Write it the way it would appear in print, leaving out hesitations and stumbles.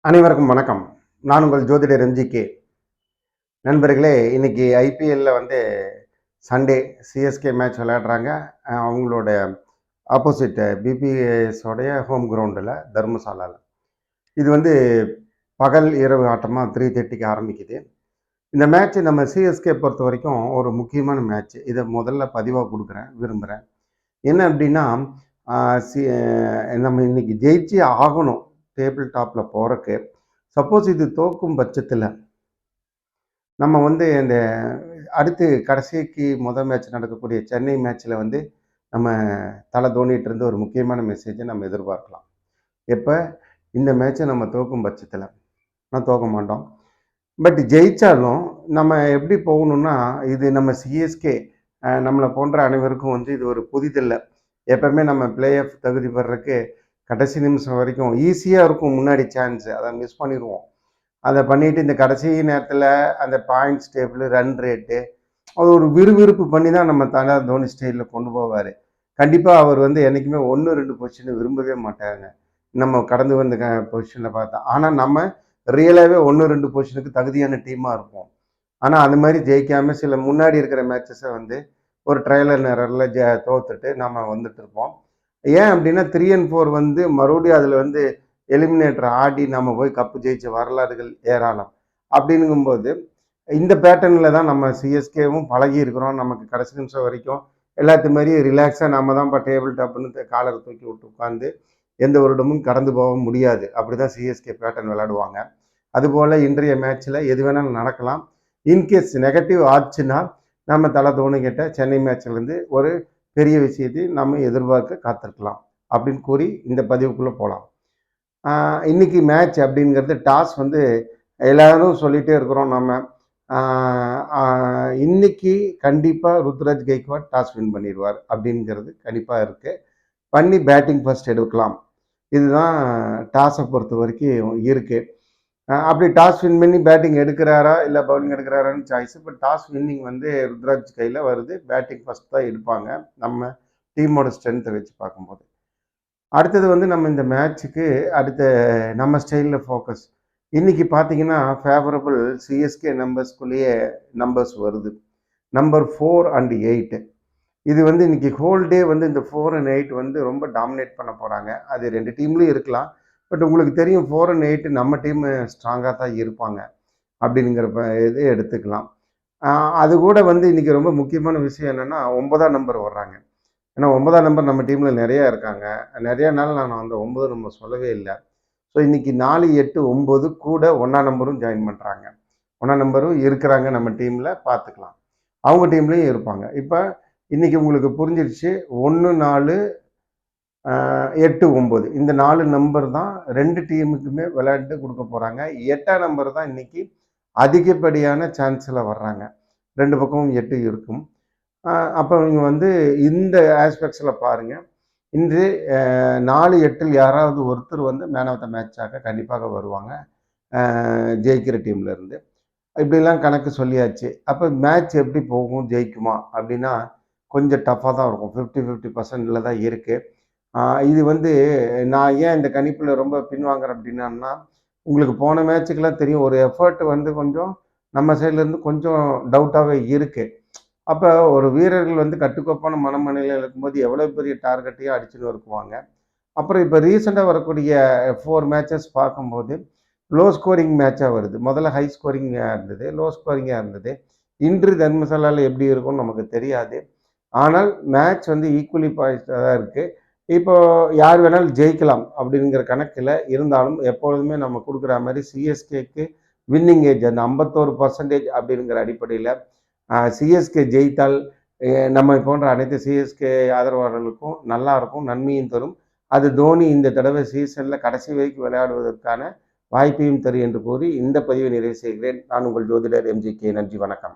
அனைவருக்கும் வணக்கம். நான் உங்கள் ஜோதிடர் எம்ஜிகே. நண்பர்களே, இன்னைக்கு ஐபிஎல்ல சண்டே சிஎஸ்கே மேட்ச் விளையாடுறாங்க. அவங்களோட ஆப்போசிட் பிபிஎஸோடைய ஹோம் கிரவுண்டில் தர்மசாலாவில். இது பகல் இரவு ஆட்டமாக 3:30க்கு ஆரம்பிக்குது. இந்த மேட்ச் நம்ம சிஎஸ்கே பொறுத்த வரைக்கும் ஒரு முக்கியமான மேட்ச். இதை முதல்ல பதிவாக கொடுக்குறேன், விரும்புகிறேன். என்ன அப்படின்னா, நம்ம இன்னைக்கு ஜெயிச்சு ஆகணும் டேபிள் டாப்பில் போகிறக்கு. சப்போஸ் இது தோக்கும் பட்சத்தில் நம்ம இந்த அடுத்து கடைசிக்கு முதல் மேட்ச் நடக்கக்கூடிய சென்னை மேட்ச்சில் நம்ம தலை தோனிகிட்டேருந்து ஒரு முக்கியமான மெசேஜை நம்ம எதிர்பார்க்கலாம். எப்போ இந்த மேட்ச்சை நம்ம தோக்கும் பட்சத்தில் நான் தோக்க மாட்டோம். பட் ஜெயித்தாலும் நம்ம எப்படி போகணுன்னா, இது நம்ம சிஎஸ்கே நம்மளை போன்ற அனைவருக்கும் இது ஒரு புதிதில்லை. எப்போவுமே நம்ம பிளே ஆஃப் தகுதி பெறறதுக்கு கடைசி நிமிஷம் வரைக்கும் ஈஸியாக இருக்கும் முன்னாடி சான்ஸு. அதை மிஸ் பண்ணிடுவோம். அதை பண்ணிவிட்டு இந்த கடைசி நேரத்தில் அந்த பாயிண்ட்ஸ் டேபிள், ரன் ரேட்டு, அது ஒரு விறுவிறுப்பு பண்ணி தான் நம்ம தலை தோனி ஸ்டைலில் கொண்டு போவார். கண்டிப்பாக அவர் என்றைக்குமே 1-2 பொசிஷனை விரும்பவே மாட்டாங்க. நம்ம கடந்து வந்த பொசிஷனில் பார்த்தா. ஆனால் நம்ம ரியலாகவே 1-2 பொசிஷனுக்கு தகுதியான டீமாக இருப்போம். ஆனால் அந்த மாதிரி ஜெயிக்காமல் சில முன்னாடி இருக்கிற மேட்சஸை ஒரு ட்ரையலர் நேரில் தோத்துட்டு நம்ம வந்துட்டு இருப்போம். ஏன் அப்படின்னா 3 and 4 மறுபடியும் அதில் எலிமினேட்டர் ஆடி நம்ம போய் கப்பு ஜெயிச்ச வரலாறுகள் ஏராளம். அப்படிங்கும்போது இந்த பேட்டர்னில் தான் நம்ம சிஎஸ்கேவும் பழகி இருக்கிறோம். நமக்கு கடைசி நிமிஷம் வரைக்கும் எல்லாத்து மாதிரியும் ரிலாக்ஸாக நம்ம தான் இப்போ டேபிள் டாப்னு காலரை தூக்கி விட்டு உட்காந்து எந்த வருடமும் கடந்து போக முடியாது. அப்படி தான் சிஎஸ்கே பேட்டர்ன் விளையாடுவாங்க. அதுபோல் இன்றைய மேட்ச்சில் எது வேணாலும் நடக்கலாம். இன்கேஸ் நெகட்டிவ் ஆச்சுன்னா நம்ம தலை தோனிக்கிட்ட சென்னை மேட்ச்லேருந்து ஒரு பெரிய விஷயத்தை நம்ம எதிர்பார்க்க காத்திருக்கலாம் அப்படின்னு கூறி இந்த பதிவுக்குள்ளே போகலாம். இன்றைக்கி மேட்ச் அப்படிங்கிறது டாஸ் எல்லாரும் சொல்லிகிட்டே இருக்கிறோம். நம்ம இன்னைக்கு கண்டிப்பாக ருத்ராஜ் கெய்க்வாட் டாஸ் வின் பண்ணிடுவார் அப்படிங்கிறது கண்டிப்பாக இருக்குது. பண்ணி பேட்டிங் ஃபர்ஸ்ட் எடுக்கலாம். இதுதான் டாஸை பொறுத்த வரைக்கும் இருக்குது. அப்படி டாஸ் வின் பண்ணி பேட்டிங் எடுக்கிறாரா இல்லை பவுலிங் எடுக்கிறாரான்னு சாய்ஸ். இப்போ டாஸ் வின்னிங் ருத்ராஜ் கையில் வருது. பேட்டிங் ஃபர்ஸ்ட் தான் எடுப்பாங்க நம்ம டீமோட ஸ்ட்ரென்த்தை வச்சு பார்க்கும்போது. அடுத்தது நம்ம இந்த மேட்ச்சுக்கு அடுத்த நம்ம ஸ்டைலில் ஃபோக்கஸ். இன்றைக்கி பார்த்தீங்கன்னா ஃபேவரபிள் சிஎஸ்கே நம்பர்ஸ்குள்ளேயே நம்பர்ஸ் வருது. Number 4 and 8. இது இன்றைக்கி ஹோல் டே இந்த 4 and 8 ரொம்ப டாமினேட் பண்ண போகிறாங்க. அது 2 டீம்லேயும் இருக்கலாம். பட் உங்களுக்கு தெரியும் 4 and 8 நம்ம டீமு ஸ்ட்ராங்காக தான் இருப்பாங்க அப்படிங்கிறப்ப இது எடுத்துக்கலாம். அது கூட இன்றைக்கி ரொம்ப முக்கியமான விஷயம் என்னென்னா 9ஆம் நம்பர் வர்றாங்க. ஏன்னா 9ஆம் நம்பர் நம்ம டீமில் நிறையா இருக்காங்க. நிறையானால நான் 9 நம்பர் சொல்லவே இல்லை. ஸோ இன்றைக்கி 4, 8, 9 கூட 1ஆம் நம்பரும் ஜாயின் பண்ணுறாங்க. 1ஆம் நம்பரும் இருக்கிறாங்க நம்ம டீமில், பார்த்துக்கலாம். அவங்க டீம்லேயும் இருப்பாங்க. இப்போ இன்றைக்கி உங்களுக்கு புரிஞ்சிருச்சு. 1, 4, 8, 9 இந்த 4 நம்பர் தான் 2 டீமுக்குமே விளையாட்டு கொடுக்க போகிறாங்க. 8ஆம் நம்பர் தான் இன்றைக்கி அதிகப்படியான சான்ஸில் வர்றாங்க. 2 பக்கமும் 8 இருக்கும். அப்போ நீங்கள் இந்த ஆஸ்பெக்ட்ஸில் பாருங்கள். இன்று 4, 8 யாராவது ஒருத்தர் மேன் ஆஃப் த மேட்சாக கண்டிப்பாக வருவாங்க ஜெயிக்கிற டீம்லேருந்து. இப்படிலாம் கணக்கு சொல்லியாச்சு. அப்போ மேட்ச் எப்படி போகும், ஜெயிக்குமா அப்படின்னா கொஞ்சம் டஃப்பாக தான் இருக்கும். 50-50% தான் இருக்குது. இது நான் ஏன் இந்த கணிப்பில் ரொம்ப பின்வாங்குறேன் அப்படின்னா, உங்களுக்கு போன மேட்சுக்கெல்லாம் தெரியும் ஒரு எஃபர்ட் கொஞ்சம் நம்ம சைட்லேருந்து கொஞ்சம் டவுட்டாகவே இருக்குது. அப்போ ஒரு வீரர்கள் கட்டுக்கோப்பான மனநிலையில் இருக்கும்போது எவ்வளோ பெரிய டார்கெட்டையும் அடிச்சுன்னு இருக்குவாங்க. அப்புறம் இப்போ ரீசெண்டாக வரக்கூடிய 4 மேட்சஸ் பார்க்கும்போது லோ ஸ்கோரிங் மேட்சாக வருது. முதல்ல ஹை ஸ்கோரிங்காக இருந்தது, லோ ஸ்கோரிங்காக இருந்தது. இன்று தர்மசாலாவில் எப்படி இருக்கும்னு நமக்கு தெரியாது. ஆனால் மேட்ச் ஈக்குவலி பாய்ஸ்டாக தான் இருக்குது. இப்போது யார் வேணாலும் ஜெயிக்கலாம் அப்படிங்கிற கணக்கில் இருந்தாலும் எப்பொழுதுமே நம்ம கொடுக்குற மாதிரி சிஎஸ்கேக்கு வின்னிங் ஏஜ் அந்த 51% அப்படிங்கிற அடிப்படையில் சிஎஸ்கே ஜெயித்தால் நம்ம போன்ற அனைத்து சிஎஸ்கே ஆதரவாளர்களுக்கும் நல்லா இருக்கும், நன்மையும் தரும். அது தோனி இந்த தடவை சீசனில் கடைசி வரைக்கும் விளையாடுவதற்கான வாய்ப்பையும் தரும் என்று கூறி இந்த பதிவை நிறைவு செய்கிறேன். நான் உங்கள் ஜோதிடர் எம்ஜிகே. நன்றி, வணக்கம்.